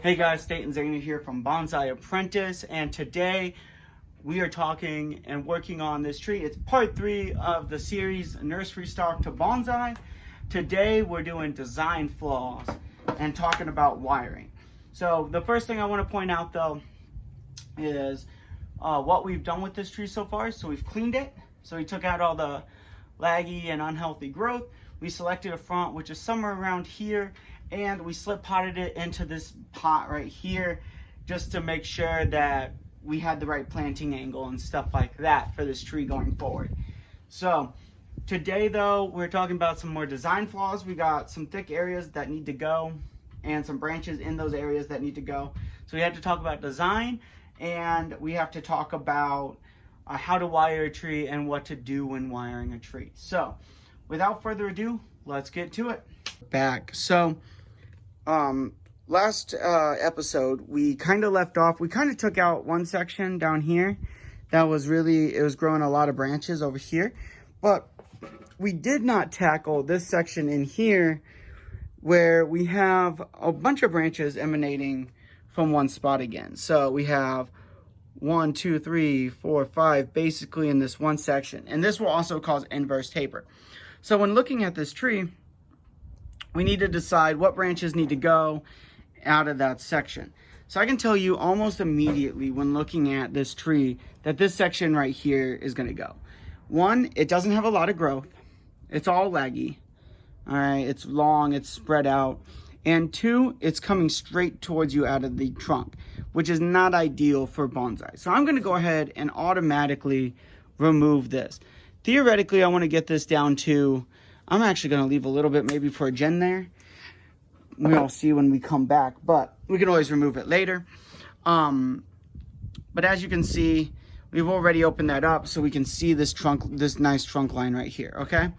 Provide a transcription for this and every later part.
Hey guys, Staten Zana here from Bonsai Apprentice, and today we are talking and working on this tree. It's part 3 of the series Nursery Stock to Bonsai. Today we're doing design flaws and talking about wiring. So the first thing I want to point out though is what we've done with this tree so far. So we've cleaned it. So we took out all the laggy and unhealthy growth. We selected a front which is somewhere around here, and we slip potted it into this pot right here just to make sure that we had the right planting angle and stuff like that for this tree going forward. So today though, we're talking about some more design flaws. We got some thick areas that need to go and some branches in those areas that need to go. So we have to talk about design, and we have to talk about how to wire a tree and what to do when wiring a tree. So without further ado, let's get to it. So last episode we kind of left off, we kind of took out one section down here that was really, it was growing a lot of branches over here, but we did not tackle this section in here where we have a bunch of branches emanating from one spot again. So we have 1, 2, 3, 4, 5 basically in this one section, and this will also cause inverse taper. So when looking at this tree, we need to decide what branches need to go out of that section. So I can tell you almost immediately when looking at this tree that this section right here is going to go. 1, it doesn't have a lot of growth. It's all laggy. All right, it's long, it's spread out. And 2, it's coming straight towards you out of the trunk, which is not ideal for bonsai. So I'm going to go ahead and automatically remove this. Theoretically, I want to get this down to, I'm actually going to leave a little bit maybe for a gen there. We'll see when we come back, but we can always remove it later. But as you can see, we've already opened that up so we can see this trunk, this nice trunk line right here, okay?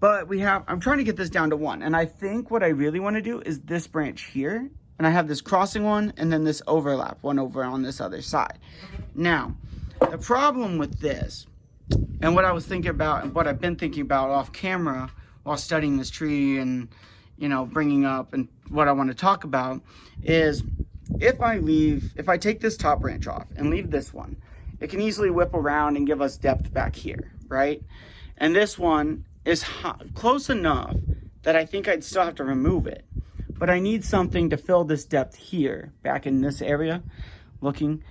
But I'm trying to get this down to 1, and I think what I really want to do is this branch here, and I have this crossing one and then this overlap one over on this other side. Now, the problem with this, and what I was thinking about and what I've been thinking about off camera while studying this tree and, you know, bringing up and what I want to talk about is if I take this top branch off and leave this one, it can easily whip around and give us depth back here, right? And this one is close enough that I think I'd still have to remove it. But I need something to fill this depth here, back in this area, looking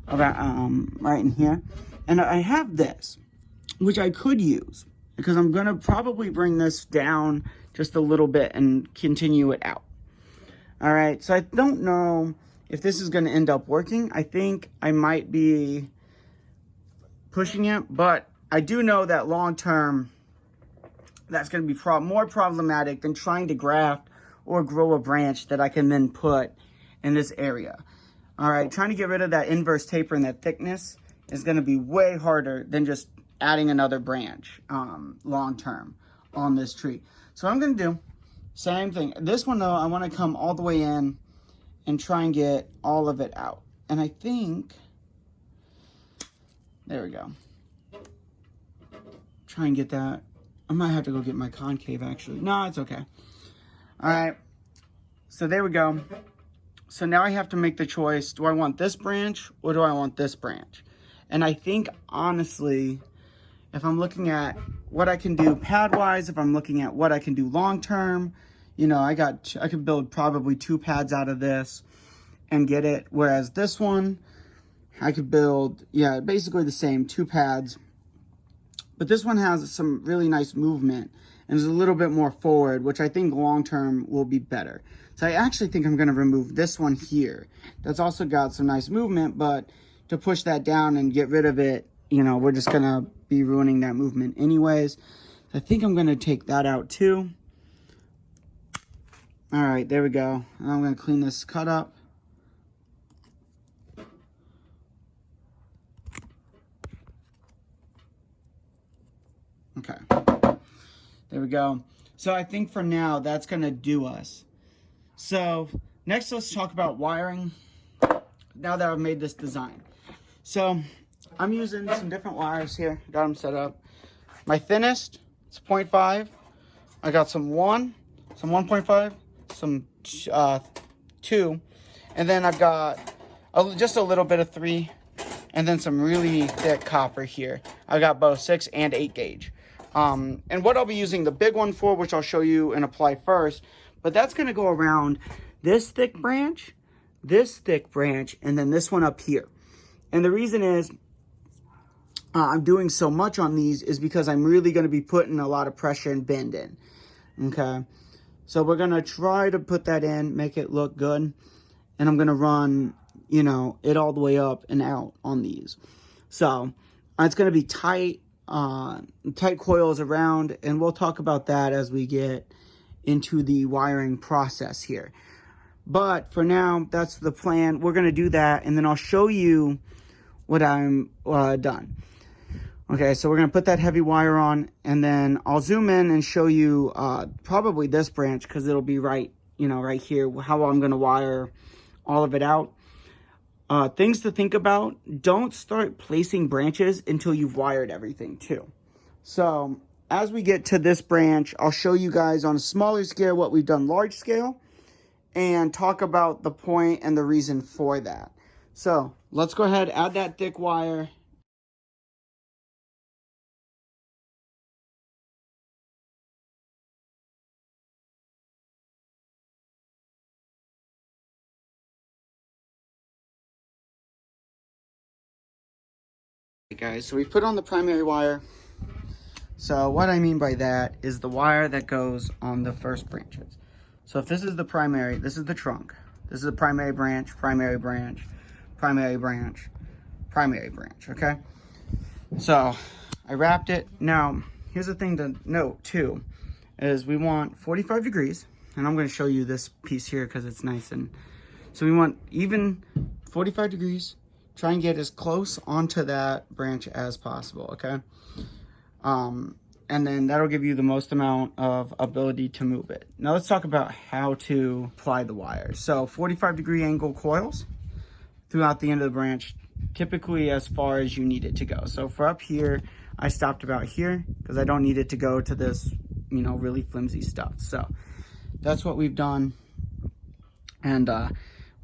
around, right in here. And I have this, which I could use, because I'm going to probably bring this down just a little bit and continue it out. All right, so I don't know if this is going to end up working. I think I might be pushing it, but I do know that long term, that's going to be more problematic than trying to graft or grow a branch that I can then put in this area. All right, trying to get rid of that inverse taper and that thickness is going to be way harder than just adding another branch long term on this tree. So what I'm going to do, same thing. This one though, I want to come all the way in and try and get all of it out. And I think, there we go. Try and get that. I might have to go get my concave actually. No, it's okay. All right, so there we go. So now I have to make the choice. Do I want this branch or do I want this branch? And I think honestly, if I'm looking at what I can do pad-wise, if I'm looking at what I can do long-term, you know, I could build probably 2 pads out of this and get it. Whereas this one, I could build, yeah, basically the same, 2 pads. But this one has some really nice movement and is a little bit more forward, which I think long-term will be better. So I actually think I'm going to remove this one here. That's also got some nice movement, but to push that down and get rid of it, you know, we're just going to be ruining that movement anyways. I think I'm going to take that out too. All right, there we go. And I'm going to clean this cut up. Okay, there we go. So I think for now, that's going to do us. So next, let's talk about wiring now that I've made this design. So I'm using some different wires here. Got them set up. My thinnest, it's 0.5. I got some 1.5, some 2, And then I've got just a little bit of 3, and then some really thick copper here. I got both 6 and 8 gauge. And what I'll be using the big one for, which I'll show you and apply first, but that's gonna go around this thick branch, and then this one up here. And the reason is, I'm doing so much on these is because I'm really gonna be putting a lot of pressure and bend in, okay? So we're gonna try to put that in, make it look good. And I'm gonna run, you know, it all the way up and out on these. So it's gonna be tight coils around, and we'll talk about that as we get into the wiring process here. But for now, that's the plan. We're gonna do that, and then I'll show you what I'm done. Okay, so we're gonna put that heavy wire on, and then I'll zoom in and show you probably this branch, because it'll be right, you know, right here, how I'm gonna wire all of it out. Things to think about: don't start placing branches until you've wired everything too. So as we get to this branch, I'll show you guys on a smaller scale what we've done large scale, and talk about the point and the reason for that. So let's go ahead, add that thick wire. Guys, so we put on the primary wire. So what I mean by that is the wire that goes on the first branches. So if this is the primary, this is the trunk. This is the primary branch, primary branch, primary branch, primary branch, okay? So I wrapped it. Now, here's the thing to note too, is we want 45 degrees, and I'm gonna show you this piece here because it's nice. And so we want even 45 degrees. Try and get as close onto that branch as possible, okay? And then that'll give you the most amount of ability to move it. Now let's talk about how to apply the wires. So 45-degree angle coils throughout the end of the branch, typically as far as you need it to go. So for up here, I stopped about here because I don't need it to go to this, you know, really flimsy stuff. So that's what we've done. And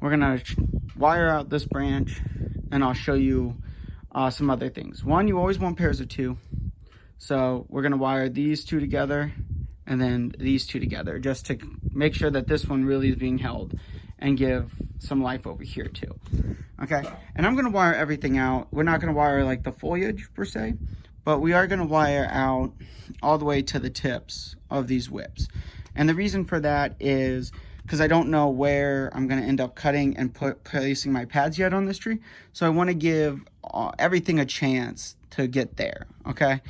we're gonna wire out this branch, and I'll show you some other things. One, you always want pairs of 2. So we're gonna wire these 2 together and then these 2 together, just to make sure that this one really is being held and give some life over here too. Okay, and I'm gonna wire everything out. We're not gonna wire like the foliage per se, but we are gonna wire out all the way to the tips of these whips. And the reason for that is because I don't know where I'm going to end up cutting and placing my pads yet on this tree. So I want to give everything a chance to get there, okay?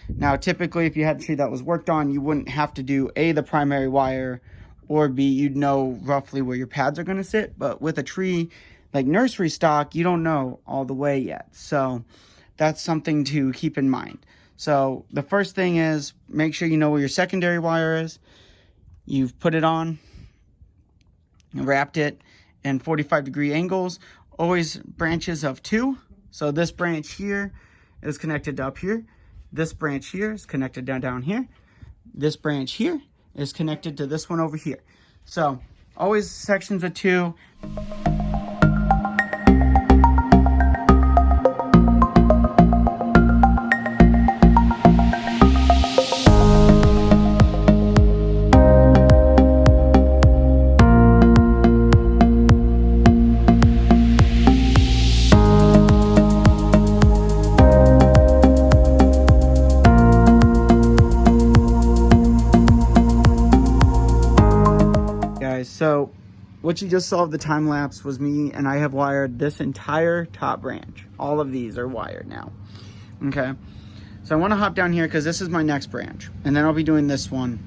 Now, typically, if you had a tree that was worked on, you wouldn't have to do A, the primary wire, or B, you'd know roughly where your pads are going to sit. But with a tree like nursery stock, you don't know all the way yet. So that's something to keep in mind. So the first thing is make sure you know where your secondary wire is. You've put it on, wrapped it in 45-degree angles, always branches of 2. So this branch here is connected to up here. This branch here is connected down here. This branch here is connected to this one over here. So always sections of 2. So what you just saw of the time lapse was me, and I have wired this entire top branch. All of these are wired now. Okay, so I want to hop down here because this is my next branch, and then I'll be doing this one,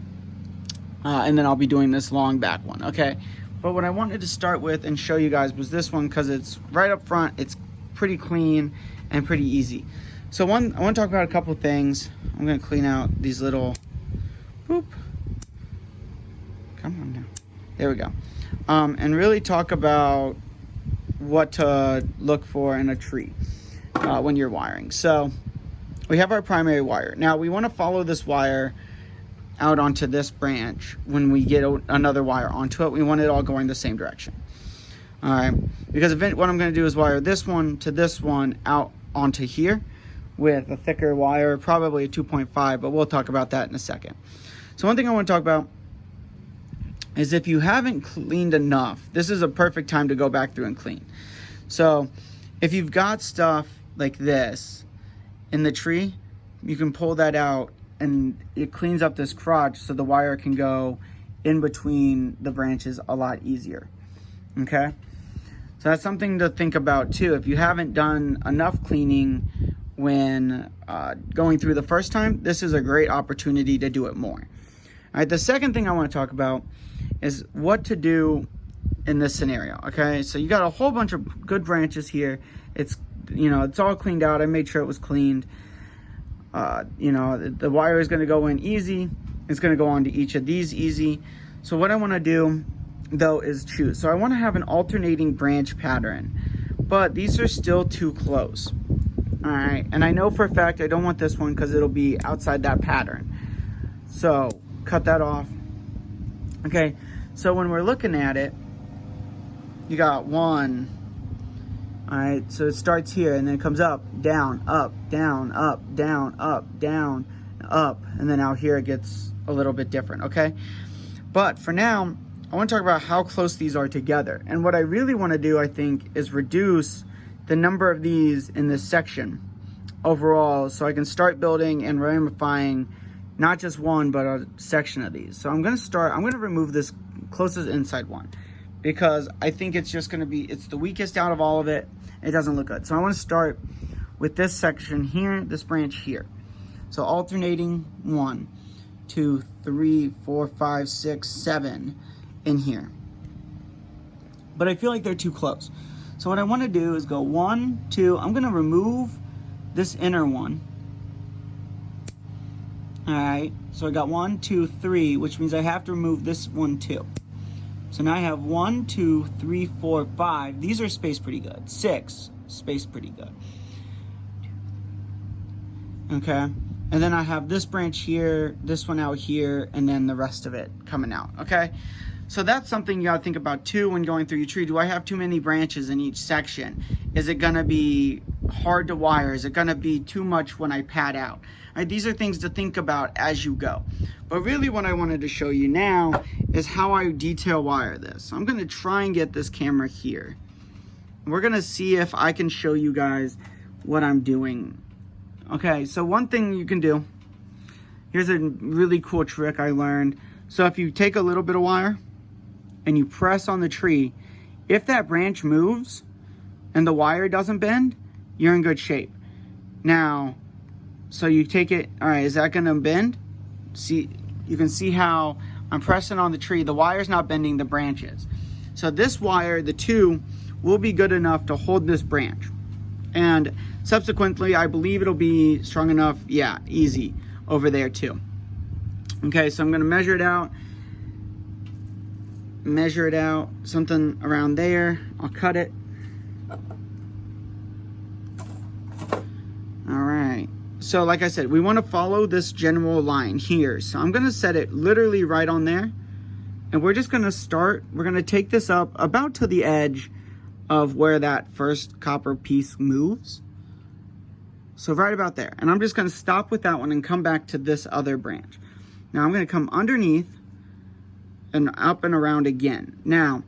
and then I'll be doing this long back one. Okay, but what I wanted to start with and show you guys was this one because it's right up front. It's pretty clean and pretty easy. So I want to talk about a couple things. I'm going to clean out these little boop. Come on now. There we go. And really talk about what to look for in a tree when you're wiring. So we have our primary wire. Now we want to follow this wire out onto this branch. When we get another wire onto it, we want it all going the same direction. All right, because what I'm going to do is wire this one to this one out onto here with a thicker wire, probably a 2.5, but we'll talk about that in a second. So one thing I want to talk about is if you haven't cleaned enough, this is a perfect time to go back through and clean. So if you've got stuff like this in the tree, you can pull that out and it cleans up this crotch so the wire can go in between the branches a lot easier. Okay, so that's something to think about too. If you haven't done enough cleaning when going through the first time, this is a great opportunity to do it more. All right, the second thing I want to talk about is what to do in this scenario. Okay, so you got a whole bunch of good branches here. It's, you know, it's all cleaned out. I made sure it was cleaned. You know, the wire is going to go in easy. It's going to go onto each of these easy. So what I want to do though is choose. So I want to have an alternating branch pattern, but these are still too close. All right, and I know for a fact I don't want this one because it'll be outside that pattern. So cut that off. Okay, so when we're looking at it, you got one. All right, so it starts here and then it comes up, down, up, down, up, down, up, down, up, and then out here it gets a little bit different, okay? But for now, I want to talk about how close these are together. And what I really want to do, I think, is reduce the number of these in this section overall so I can start building and ramifying not just one, but a section of these. So I'm going to remove this closest inside one because I think it's just going to be, it's the weakest out of all of it. It doesn't look good. So I want to start with this section here, this branch here. So alternating 1, 2, 3, 4, 5, 6, 7 in here. But I feel like they're too close. So what I want to do is go 1, 2, I'm going to remove this inner one. All right, so I got 1, 2, 3, which means I have to remove this one too. So now I have 1, 2, 3, 4, 5. These are spaced pretty good. 6, spaced pretty good. Okay, and then I have this branch here, this one out here, and then the rest of it coming out, okay? So that's something you gotta think about too when going through your tree. Do I have too many branches in each section? Is it gonna be hard to wire? Is it gonna be too much when I pad out? All right, these are things to think about as you go. But really what I wanted to show you now is how I detail wire this. So I'm gonna try and get this camera here. We're gonna see if I can show you guys what I'm doing. Okay, so one thing you can do, here's a really cool trick I learned. So if you take a little bit of wire and you press on the tree, if that branch moves and the wire doesn't bend, you're in good shape. Now, so you take it, all right, is that gonna bend? See, you can see how I'm pressing on the tree, the wire's not bending, the branches. So this wire, the 2, will be good enough to hold this branch. And subsequently, I believe it'll be strong enough, yeah, easy over there too. Okay, so I'm gonna measure it out, something around there. I'll cut it. All right, so like I said, we wanna follow this general line here. So I'm gonna set it literally right on there. And we're just gonna start, we're gonna take this up about to the edge of where that first copper piece moves. So right about there. And I'm just gonna stop with that one and come back to this other branch. Now I'm gonna come underneath and up and around again. Now,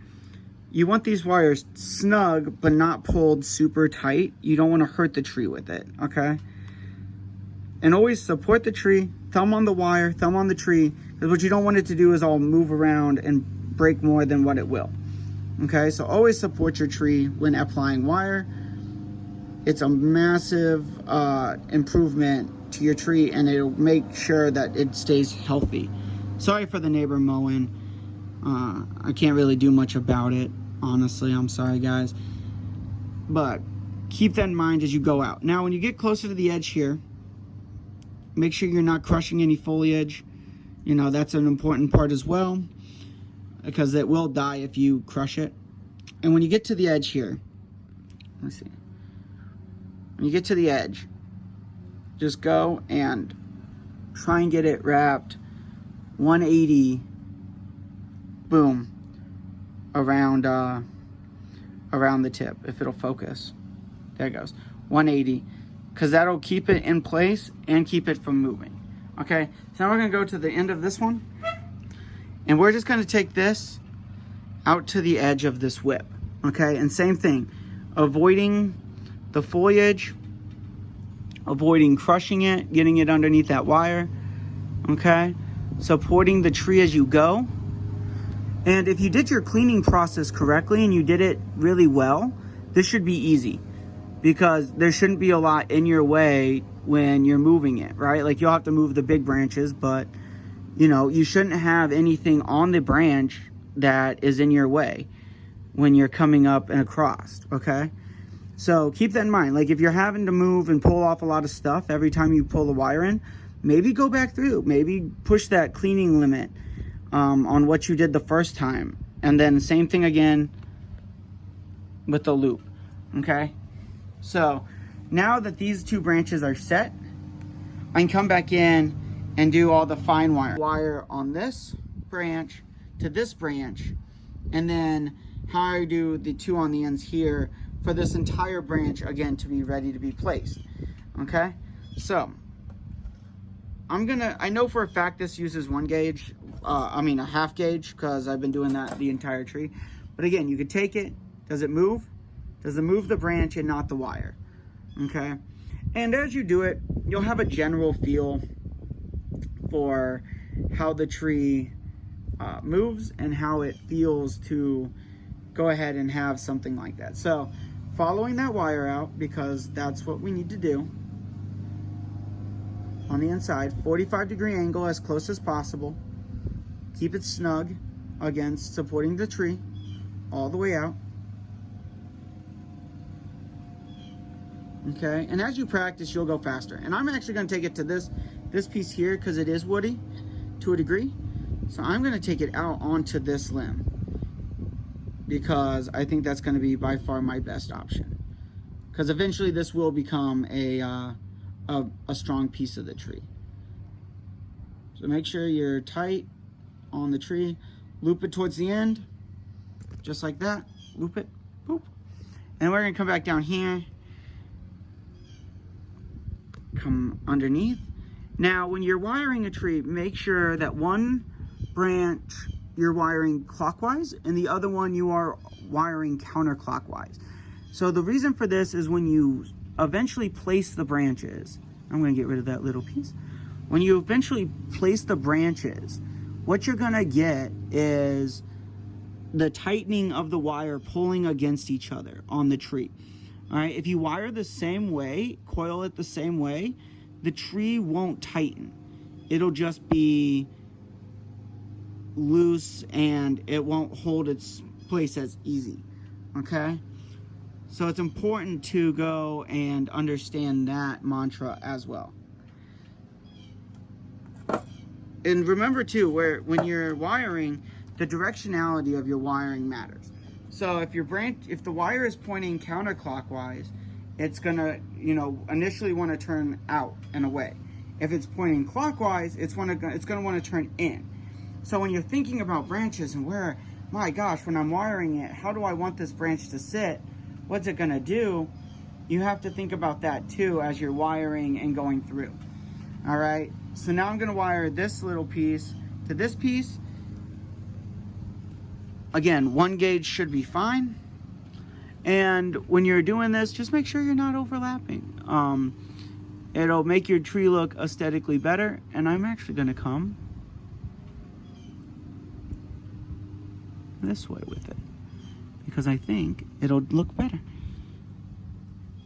you want these wires snug, but not pulled super tight. You don't wanna hurt the tree with it, okay? And always support the tree, thumb on the wire, thumb on the tree, because what you don't want it to do is all move around and break more than what it will. Okay, so always support your tree when applying wire. It's a massive improvement to your tree, and it'll make sure that it stays healthy. Sorry for the neighbor mowing. I can't really do much about it, honestly. I'm sorry, guys. But keep that in mind as you go out. Now, when you get closer to the edge here, make sure you're not crushing any foliage. You know, that's an important part as well, because it will die if you crush it. And when you get to the edge here, let's see. When you get to the edge, just go and try and get it wrapped 180, boom, around around the tip, if it'll focus. There it goes, 180, because that'll keep it in place and keep it from moving. Okay, so now we're gonna go to the end of this one, and we're just gonna take this out to the edge of this whip. Okay, and same thing, avoiding the foliage, avoiding crushing it, getting it underneath that wire. Okay, supporting the tree as you go. And if you did your cleaning process correctly and you did it really well, this should be easy, because there shouldn't be a lot in your way when you're moving it, right? Like, you'll have to move the big branches, but you know, you shouldn't have anything on the branch that is in your way when you're coming up and across. Okay, so keep that in mind. Like, if you're having to move and pull off a lot of stuff every time you pull the wire in, maybe go back through, maybe push that cleaning limit on what you did the first time, and then same thing again with the loop. Okay, so now that these two branches are set, I can come back in and do all the fine wire on this branch to this branch, and then how I do the two on the ends here for this entire branch, again, to be ready to be placed. Okay, so I know for a fact this uses 1 gauge, a half gauge, because I've been doing that the entire tree. But again, you could take it. Does it move? Does it move the branch and not the wire? Okay, and as you do it, you'll have a general feel for how the tree moves and how it feels to go ahead and have something like that. So following that wire out, because that's what we need to do. On the inside, 45-degree angle as close as possible. Keep it snug against supporting the tree all the way out. Okay, and as you practice, you'll go faster. And I'm actually going to take it to this piece here, because it is woody to a degree. So I'm going to take it out onto this limb, because I think that's going to be by far my best option. Because eventually this will become a strong piece of the tree. So make sure you're tight on the tree. Loop it towards the end, just like that. Loop it, boop. And we're gonna come back down here, come underneath. Now, when you're wiring a tree, make sure that one branch you're wiring clockwise and the other one you are wiring counterclockwise. So the reason for this is when you eventually place the branches, I'm going to get rid of that little piece. When you eventually place the branches, what you're going to get is the tightening of the wire pulling against each other on the tree. All right, if you wire the same way, coil it the same way, the tree won't tighten. It'll just be loose and it won't hold its place as easy. Okay? So it's important to go and understand that mantra as well. And remember too, when you're wiring, the directionality of your wiring matters. So if the wire is pointing counterclockwise, it's gonna, initially want to turn out and away. If it's pointing clockwise, it's gonna want to turn in. So when you're thinking about branches and my gosh, when I'm wiring it, how do I want this branch to sit? What's it gonna do? You have to think about that too as you're wiring and going through. All right, so now I'm gonna wire this little piece to this piece. Again, 1 gauge should be fine. And when you're doing this, just make sure you're not overlapping. It'll make your tree look aesthetically better. And I'm actually gonna come this way with it, because I think it'll look better.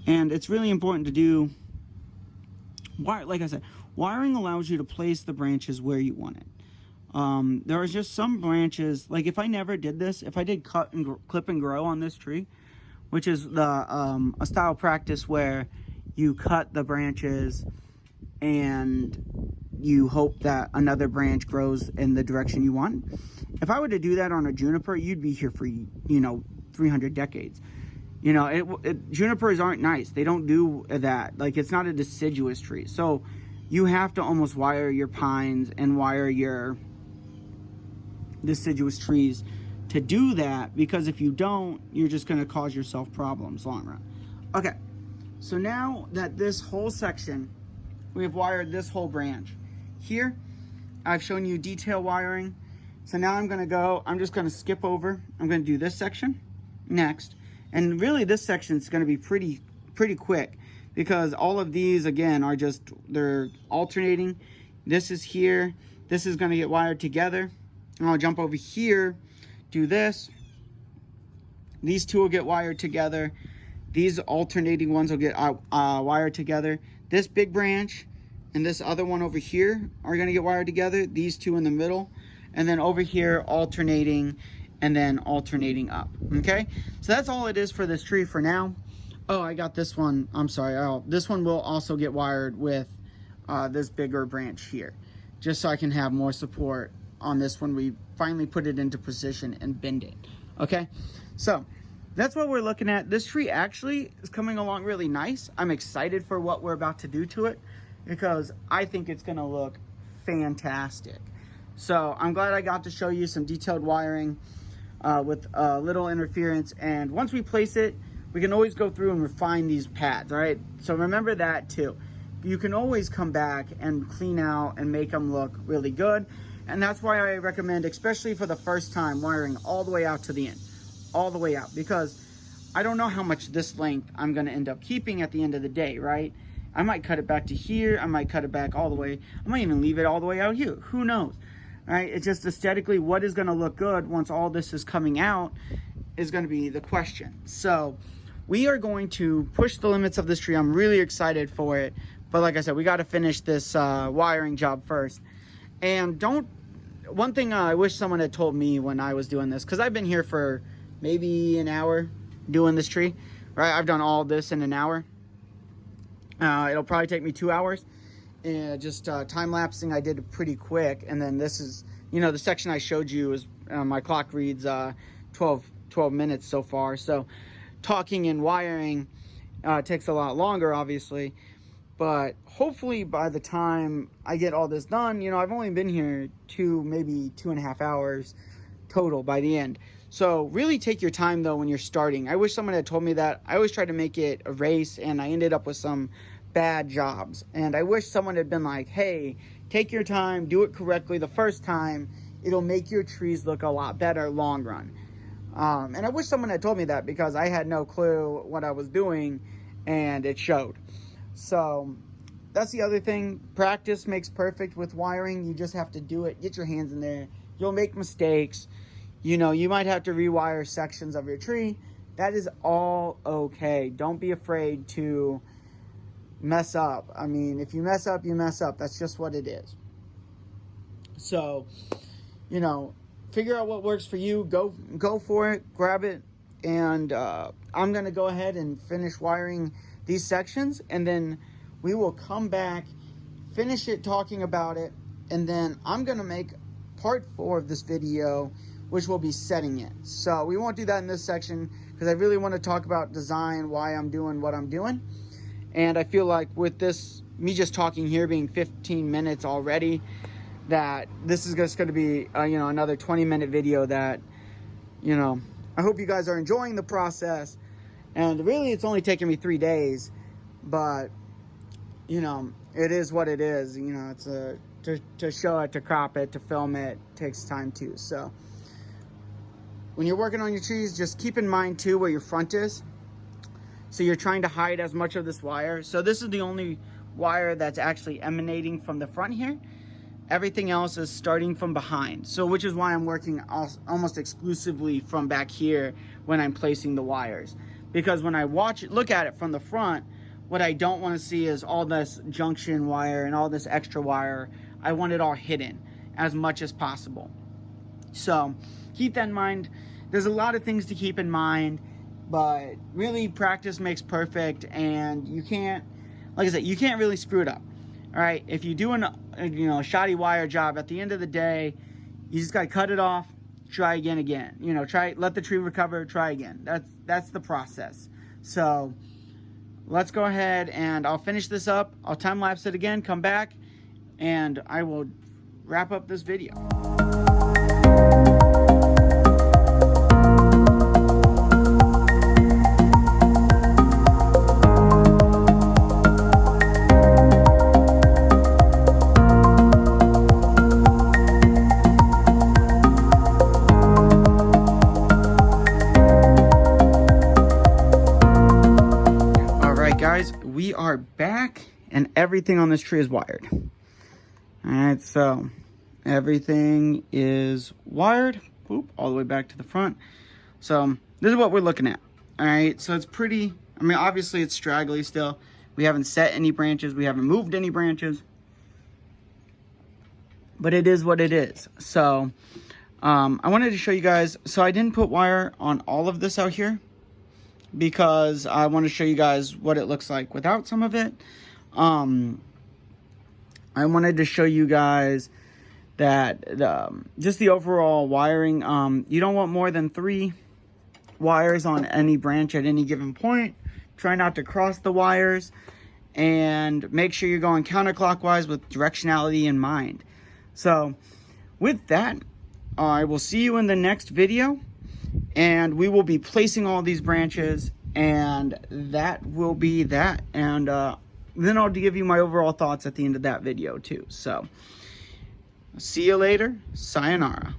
And it's really important to do like I said, wiring allows you to place the branches where you want it. There are just some branches, like if I never did this, if I did clip and grow on this tree, which is a style practice where you cut the branches and you hope that another branch grows in the direction you want. If I were to do that on a juniper, you'd be here for 300 decades. Junipers aren't nice. They don't do that. Like, it's not a deciduous tree. So you have to almost wire your pines and wire your deciduous trees to do that, because if you don't, you're just going to cause yourself problems long run. Okay, so now that this whole section, we have wired this whole branch. Here, I've shown you detail wiring. So now I'm just going to skip over. I'm going to do this section next. And really this section is going to be pretty quick, because all of these, again, are just, they're alternating. This is here. This is going to get wired together. And I'll jump over here, do this. These two will get wired together. These alternating ones will get wired together. This big branch and this other one over here are going to get wired together. These two in the middle. And then over here, alternating, and then alternating up. Okay? So that's all it is for this tree for now. Oh, I got this one. I'm sorry. Oh, this one will also get wired with this bigger branch here, just so I can have more support on this when we finally put it into position and bend it. Okay? So that's what we're looking at. This tree actually is coming along really nice. I'm excited for what we're about to do to it, because I think it's going to look fantastic. So I'm glad I got to show you some detailed wiring with little interference. And once we place it, we can always go through and refine these pads, all right? So remember that too. You can always come back and clean out and make them look really good. And that's why I recommend, especially for the first time, wiring all the way out to the end, all the way out, because I don't know how much this length I'm gonna end up keeping at the end of the day, right? I might cut it back to here. I might cut it back all the way. I might even leave it all the way out here. Who knows? Right? It's just aesthetically, what is going to look good once all this is coming out is going to be the question. So we are going to push the limits of this tree. I'm really excited for it. But like I said, we got to finish this wiring job first. And one thing I wish someone had told me when I was doing this, because I've been here for maybe an hour doing this tree, right? I've done all this in an hour. It'll probably take me 2 hours. And just time-lapsing, I did it pretty quick. And then this is, you know, the section I showed you is, my clock reads 12 minutes so far. So talking and wiring takes a lot longer, obviously. But hopefully by the time I get all this done, you know, I've only been here maybe 2.5 hours total by the end. So really take your time though when you're starting. I wish someone had told me that. I always tried to make it a race, and I ended up with some bad jobs. And I wish someone had been like, hey, take your time, do it correctly the first time. It'll make your trees look a lot better long run. And I wish someone had told me that, because I had no clue what I was doing, and it showed. So that's the other thing. Practice makes perfect with wiring. You just have to do it. Get your hands in there. You'll make mistakes. You know, you might have to rewire sections of your tree. That is all okay. Don't be afraid to mess up. I mean, if you mess up, you mess up. That's just what it is. So, you know, figure out what works for you. Go for it. Grab it. And I'm going to go ahead and finish wiring these sections. And then we will come back, finish it, talking about it. And then I'm going to make part 4 of this video, which will be setting it. So we won't do that in this section, because I really want to talk about design, why I'm doing what I'm doing. And I feel like with this, me just talking here being 15 minutes already, that this is just going to be, you know, another 20-minute video that, you know, I hope you guys are enjoying the process. And really, it's only taken me 3 days, but, you know, it is what it is. You know, it's to show it, to crop it, to film it takes time too. So when you're working on your trees, just keep in mind too where your front is. So you're trying to hide as much of this wire. So this is the only wire that's actually emanating from the front here. Everything else is starting from behind. So which is why I'm working almost exclusively from back here when I'm placing the wires. Because when I look at it from the front, what I don't want to see is all this junction wire and all this extra wire. I want it all hidden as much as possible. So keep that in mind. There's a lot of things to keep in mind, but really practice makes perfect, and you can't, like I said, you can't really screw it up. All right, if you do a shoddy wire job, at the end of the day, you just gotta cut it off, try again. You know, let the tree recover, try again. That's the process. So let's go ahead and I'll finish this up. I'll time lapse it again, come back, and I will wrap up this video. we are back and everything on this tree is wired. All right, so everything is wired. Oop, all the way back to the front. So this is what we're looking at. All right, so it's pretty, I mean, obviously it's straggly still. We haven't set any branches. We haven't moved any branches. But it is what it is. So I wanted to show you guys. So I didn't put wire on all of this out here because I want to show you guys what it looks like without some of it. I wanted to show you guys that just the overall wiring. You don't want more than 3 wires on any branch at any given point. Try not to cross the wires, and make sure you're going counterclockwise with directionality in mind. So with that, I will see you in the next video, and we will be placing all these branches, and that will be that. And then I'll give you my overall thoughts at the end of that video too. So see you later. Sayonara.